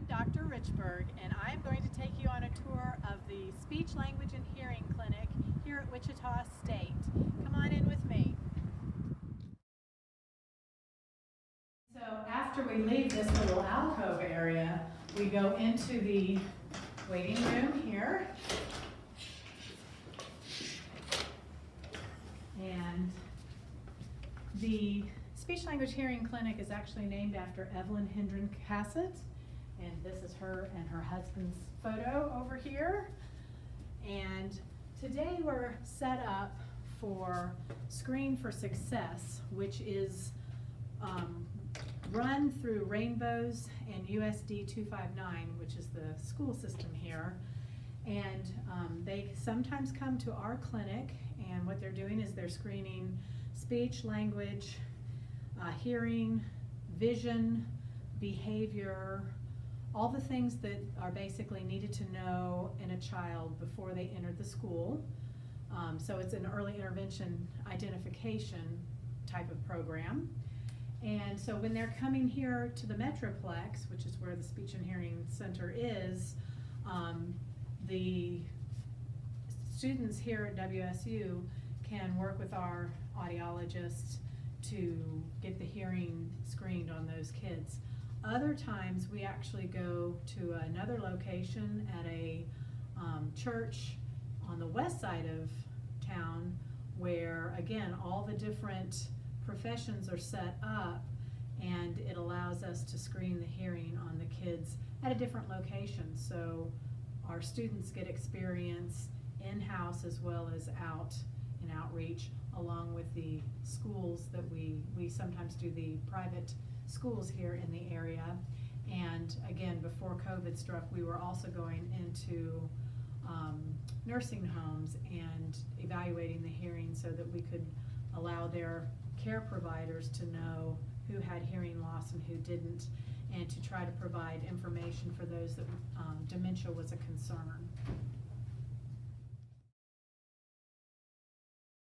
Dr. Richburg, and I am going to take you on a tour of the Speech, Language, and Hearing Clinic here at Wichita State. Come on in with me. So after we leave this little alcove area, we go into the waiting room here. And the Speech, Language, Hearing Clinic is actually named after Evelyn Hendren Cassett. And this is her and her husband's photo over here. And today we're set up for Screen for Success, which is run through Rainbows and USD 259, which is the school system here. And they sometimes come to our clinic, and what they're doing is they're screening speech, language, hearing, vision, behavior, all the things that are basically needed to know in a child before they enter the school. So it's an early intervention identification type of program. And so when they're coming here to the Metroplex, which is where the Speech and Hearing Center is, the students here at WSU can work with our audiologists to get the hearing screened on those kids. Other times we actually go to another location at a church on the west side of town where, again, all the different professions are set up, and it allows us to screen the hearing on the kids at a different location. So our students get experience in-house as well as out in outreach, along with the schools that we sometimes do the private schools here in the area. And again, before COVID struck, we were also going into nursing homes and evaluating the hearing so that we could allow their care providers to know who had hearing loss and who didn't, and to try to provide information for those that dementia was a concern.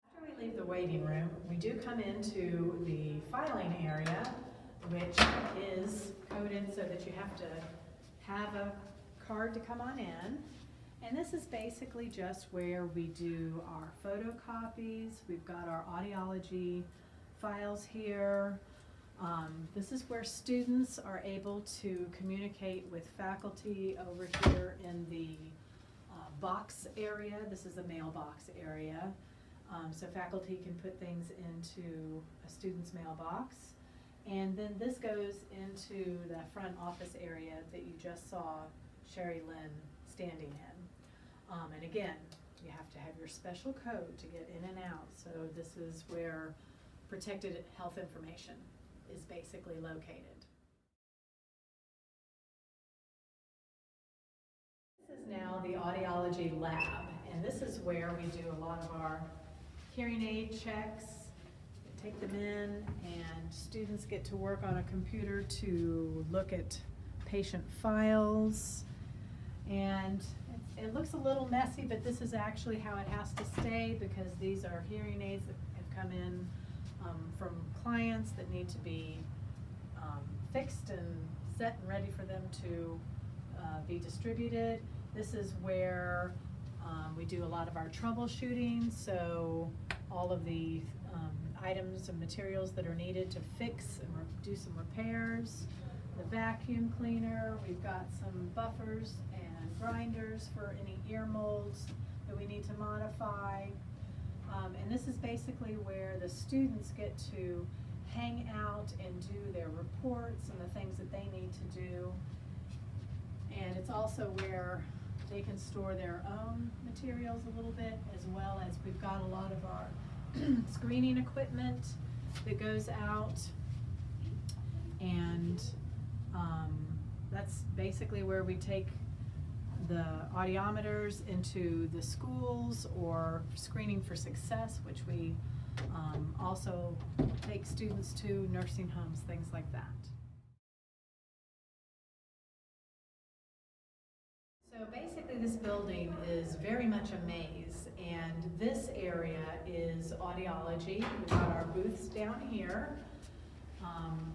After we leave the waiting room, we do come into the filing area, which is coded so that you have to have a card to come on in. And this is basically just where we do our photocopies. We've got our audiology files here. This is where students are able to communicate with faculty over here in the box area. This is the mailbox area. So faculty can put things into a student's mailbox. And then this goes into the front office area that you just saw Sherry Lynn standing in. And again, you have to have your special code to get in and out. So this is where protected health information is basically located. This is now the audiology lab, and this is where we do a lot of our hearing aid checks. Take them in, and students get to work on a computer to look at patient files. And it looks a little messy, but this is actually how it has to stay, because these are hearing aids that have come in from clients that need to be fixed and set and ready for them to be distributed. This is where we do a lot of our troubleshooting, so all of the items and materials that are needed to fix and do some repairs. The vacuum cleaner, we've got some buffers and grinders for any ear molds that we need to modify. And this is basically where the students get to hang out and do their reports and the things that they need to do. And it's also where they can store their own materials a little bit, as well as we've got a lot of our screening equipment that goes out. And that's basically where we take the audiometers into the schools, or Screening for Success, which we also take students to nursing homes, things like that. So basically this building is very much a maze, and this area is audiology. We've got our booths down here.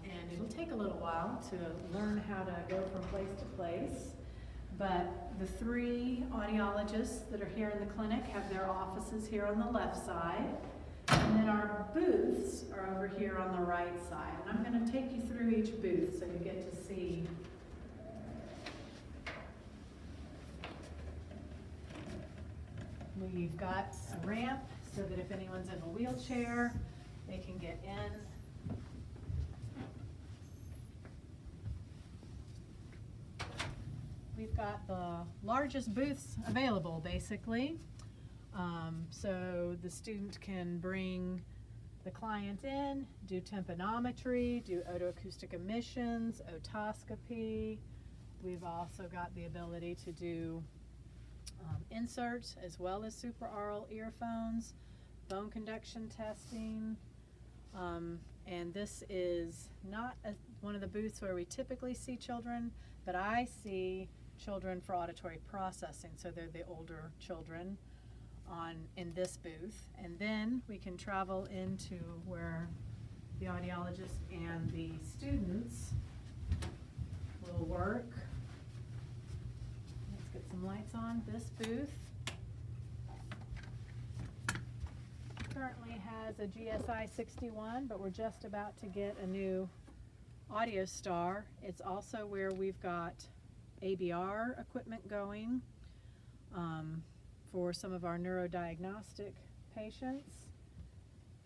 And it'll take a little while to learn how to go from place to place. But the 3 audiologists that are here in the clinic have their offices here on the left side. And then our booths are over here on the right side. And I'm going to take you through each booth so you get to see. We've got a ramp so that if anyone's in a wheelchair, they can get in. We've got the largest booths available, basically. So the student can bring the client in, do tympanometry, do otoacoustic emissions, otoscopy. We've also got the ability to do inserts as well as supraoral earphones, bone conduction testing. And this is not one of the booths where we typically see children, but I see children for auditory processing, so they're the older children in this booth. And then we can travel into where the audiologist and the students will work. Let's get some lights on. This booth currently has a GSI 61, but we're just about to get a new Audio Star. It's also where we've got ABR equipment going for some of our neuroddiagnostic patients.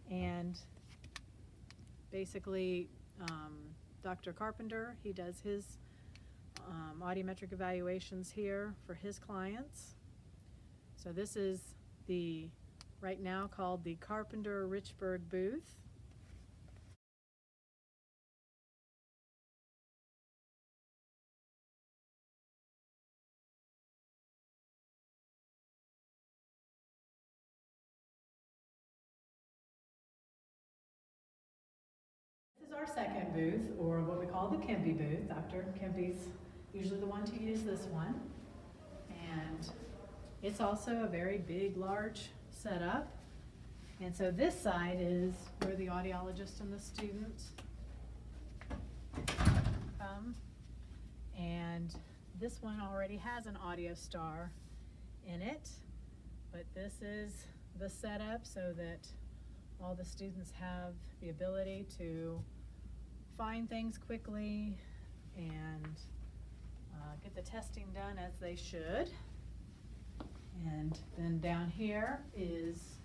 And basically, Dr. Carpenter, he does his audiometric evaluations here for his clients. So this is the right now called the Carpenter-Richburg booth. This is our second booth, or what we call the Kempe booth. Dr. Kempe's usually the one to use this one. And it's also a very big, large setup. And so this side is where the audiologist and the student come. And this one already has an Audio Star in it, but this is the setup so that all the students have the ability to find things quickly and get the testing done as they should. And then down here is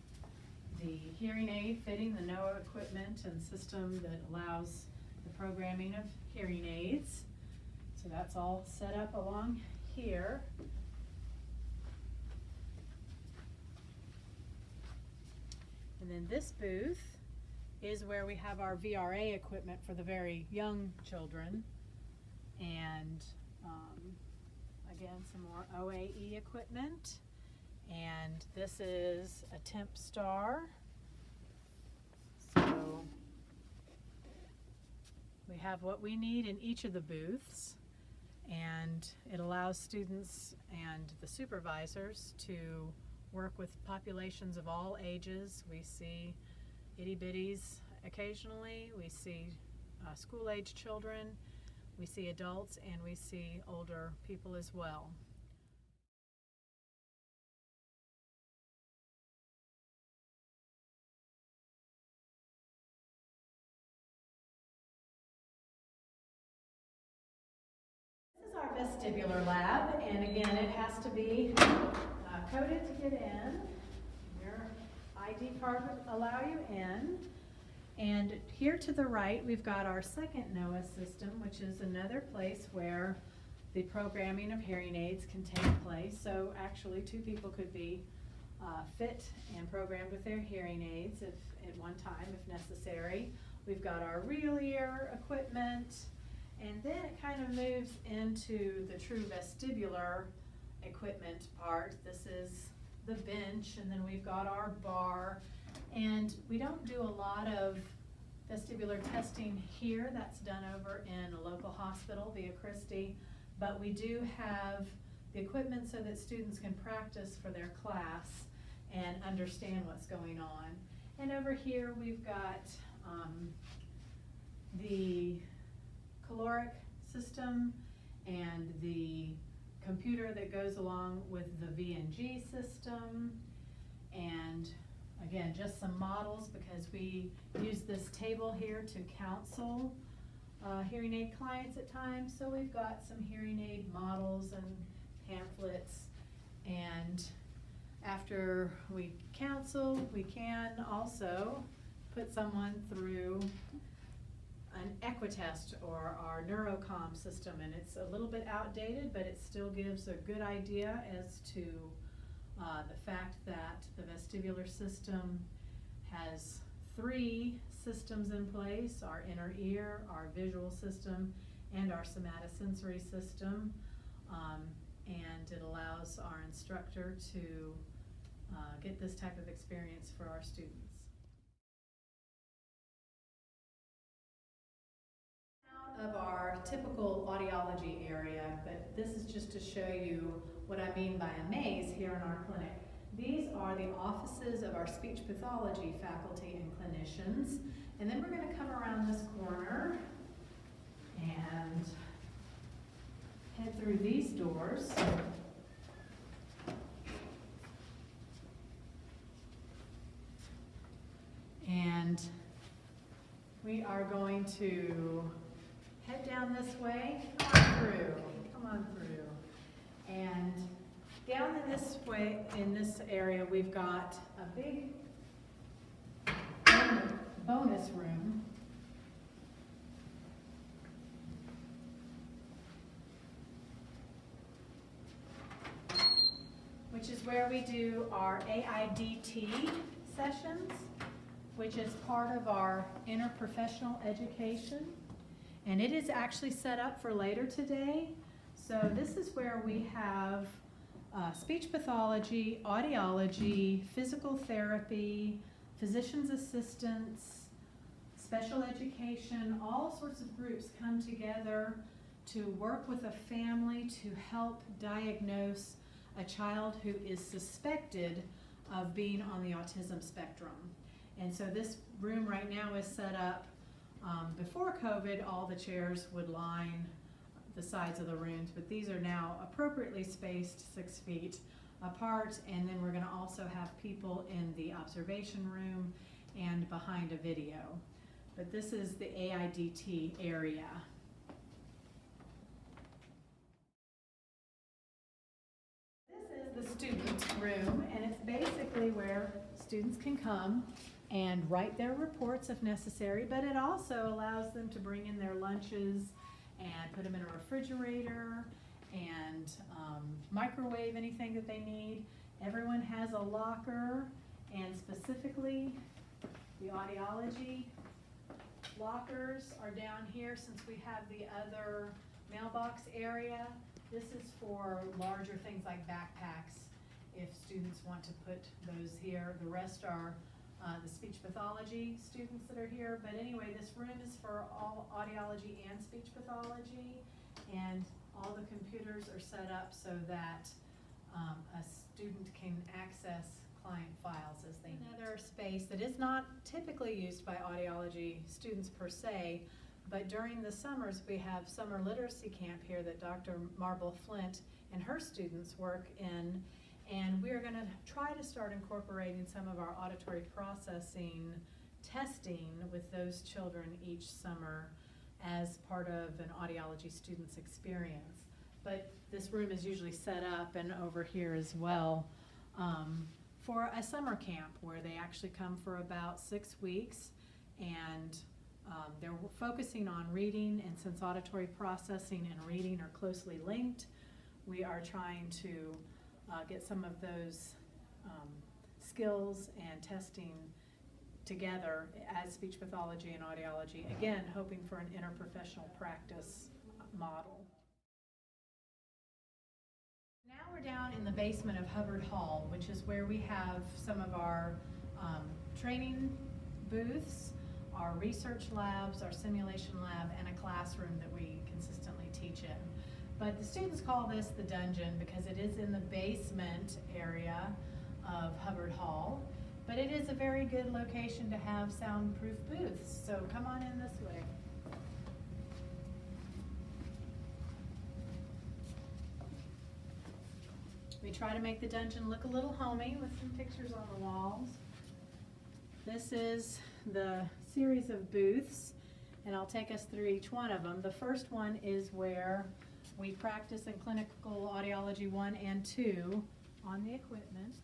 the hearing aid fitting, the NOAA equipment and system that allows the programming of hearing aids. So that's all set up along here. And then this booth is where we have our VRA equipment for the very young children. And again, some more OAE equipment. And this is a temp star. So we have what we need in each of the booths, and it allows students and the supervisors to work with populations of all ages. We see itty bitties occasionally, we see school-age children, we see adults, and we see older people as well. This is our vestibular lab, and again, it has to be coded to get in. Your ID card would allow you in. And here to the right, we've got our second NOAA system, which is another place where the programming of hearing aids can take place. So actually, 2 people could be fit and programmed with their hearing aids if at one time, if necessary. We've got our real ear equipment, and then it kind of moves into the true vestibular equipment part. This is the bench, and then we've got our bar. And we don't do a lot of vestibular testing here. That's done over in a local hospital via Christie. But we do have the equipment so that students can practice for their class and understand what's going on. And over here we've got the caloric system and the computer that goes along with the VNG system. And again, just some models, because we use this table here to counsel hearing aid clients at times. So we've got some hearing aid models and pamphlets, and after we counsel, we can also put someone through an Equitest or our neurocom system, and it's a little bit outdated, but it still gives a good idea as to the fact that the vestibular system has 3 systems in place: our inner ear, our visual system, and our somatosensory system. And it allows our instructor to get this type of experience for our students. Out of our typical audiology area, but this is just to show you what I mean by a maze here in our clinic. These are the offices of our speech pathology faculty and clinicians. And then we're going to come around this corner and head through these doors. And we are going to head down this way. Come on through. And down in this way, in this area, we've got a big bonus room. Which is where we do our AIDT sessions, which is part of our interprofessional education. And it is actually set up for later today. So this is where we have speech pathology, audiology, physical therapy, physician's assistants, special education, all sorts of groups come together to work with a family to help diagnose a child who is suspected of being on the autism spectrum. And so this room right now is set up, before COVID, all the chairs would line the sides of the rooms, but these are now appropriately spaced 6 feet apart. And then we're going to also have people in the observation room and behind a video. But this is the AIDT area. This is the student room, and it's basically where students can come and write their reports if necessary, but it also allows them to bring in their lunches and put them in a refrigerator and microwave anything that they need. Everyone has a locker, and specifically the audiology lockers are down here since we have the other mailbox area. This is for larger things like backpacks if students want to put those here. The rest are the speech pathology students that are here. But anyway, this room is for all audiology and speech pathology, and all the computers are set up so that a student can access client files as they need. Another space that is not typically used by audiology students per se, but during the summers we have summer literacy camp here that Dr. Marble Flint and her students work in. And we're going to try to start incorporating some of our auditory processing testing with those children each summer as part of an audiology student's experience. But this room is usually set up, and over here as well, for a summer camp where they actually come for about 6 weeks, and they're focusing on reading. And since auditory processing and reading are closely linked, we are trying to get some of those skills and testing together as speech pathology and audiology, again hoping for an interprofessional practice model. Now we're down in the basement of Hubbard Hall, which is where we have some of our training booths, our research labs, our simulation lab, and a classroom that we consistently teach in. But the students call this the dungeon because it is in the basement area of Hubbard Hall. But it is a very good location to have soundproof booths. So come on in this way. We try to make the dungeon look a little homey with some pictures on the walls. This is the series of booths, and I'll take us through each one of them. The first one is where we practice in clinical audiology 1 and 2 on the equipment.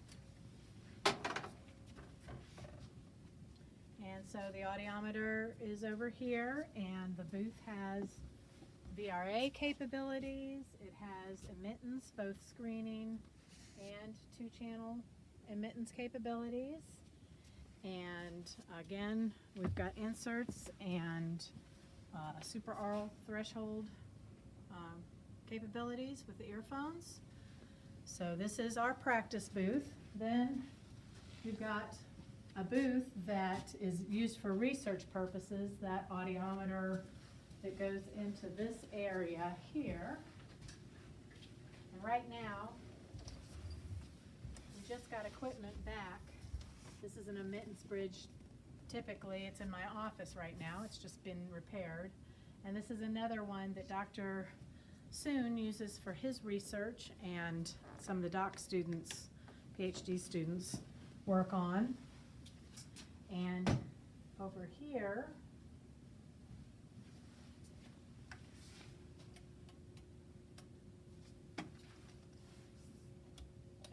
And so the audiometer is over here, and the booth has VRA capabilities. It has admittance, both screening and 2-channel admittance capabilities. And again, we've got inserts and supraoral threshold capabilities with the earphones. So this is our practice booth. Then we've got a booth that is used for research purposes, that audiometer that goes into this area here. And right now, we just got equipment back. This is an admittance bridge. Typically, it's in my office right now. It's just been repaired. And this is another one that Dr. Soon uses for his research, and some of the doc students, PhD students, work on. And over here,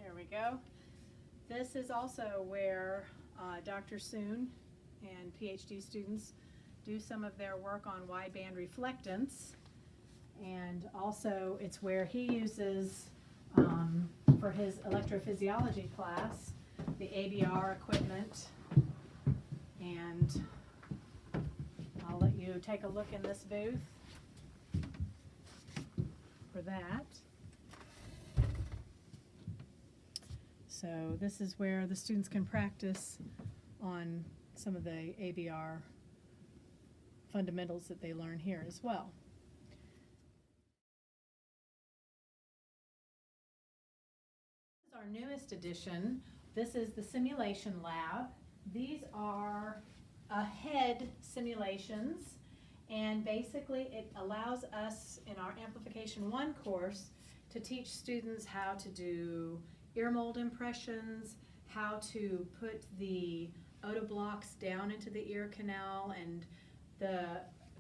there we go. This is also where Dr. Soon and PhD students do some of their work on wideband reflectance. And also it's where he uses, for his electrophysiology class, the ABR equipment. And I'll let you take a look in this booth for that. So this is where the students can practice on some of the ABR fundamentals that they learn here as well. This is our newest addition. This is the simulation lab. These are head simulations, and basically it allows us in our Amplification 1 course to teach students how to do ear mold impressions, how to put the otoblocks down into the ear canal, and the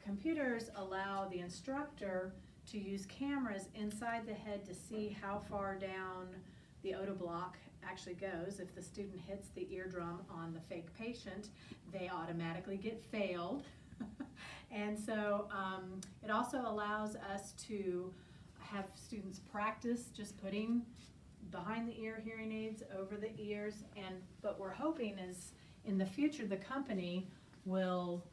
computers allow the instructor to use cameras inside the head to see how far down the otoblock actually goes. If the student hits the eardrum on the fake patient, they automatically get failed. And so it also allows us to have students practice just putting behind the ear hearing aids over the ears, and what we're hoping is in the future the company will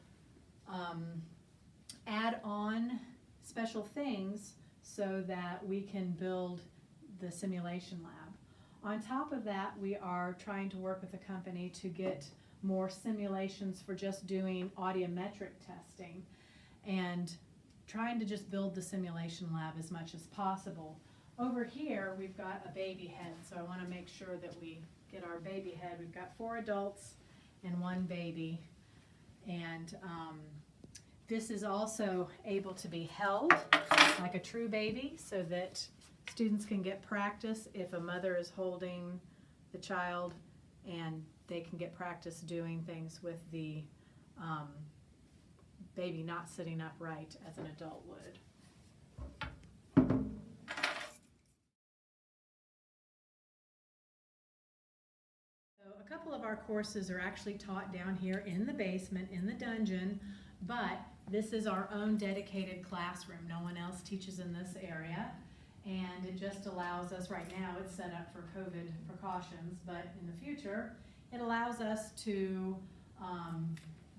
add on special things so that we can build the simulation lab. On top of that, we are trying to work with the company to get more simulations for just doing audiometric testing, and trying to just build the simulation lab as much as possible. Over here, we've got a baby head, so I want to make sure that we get our baby head. We've got 4 adults and 1 baby, and this is also able to be held like a true baby so that students can get practice if a mother is holding the child, and they can get practice doing things with the baby not sitting upright as an adult would. So a couple of our courses are actually taught down here in the basement, in the dungeon, but this is our own dedicated classroom. No one else teaches in this area, and it just allows us, right now it's set up for COVID precautions, but in the future it allows us to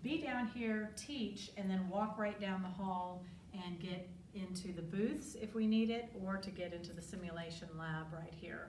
be down here, teach, and then walk right down the hall and get into the booths if we need it, or to get into the simulation lab right here.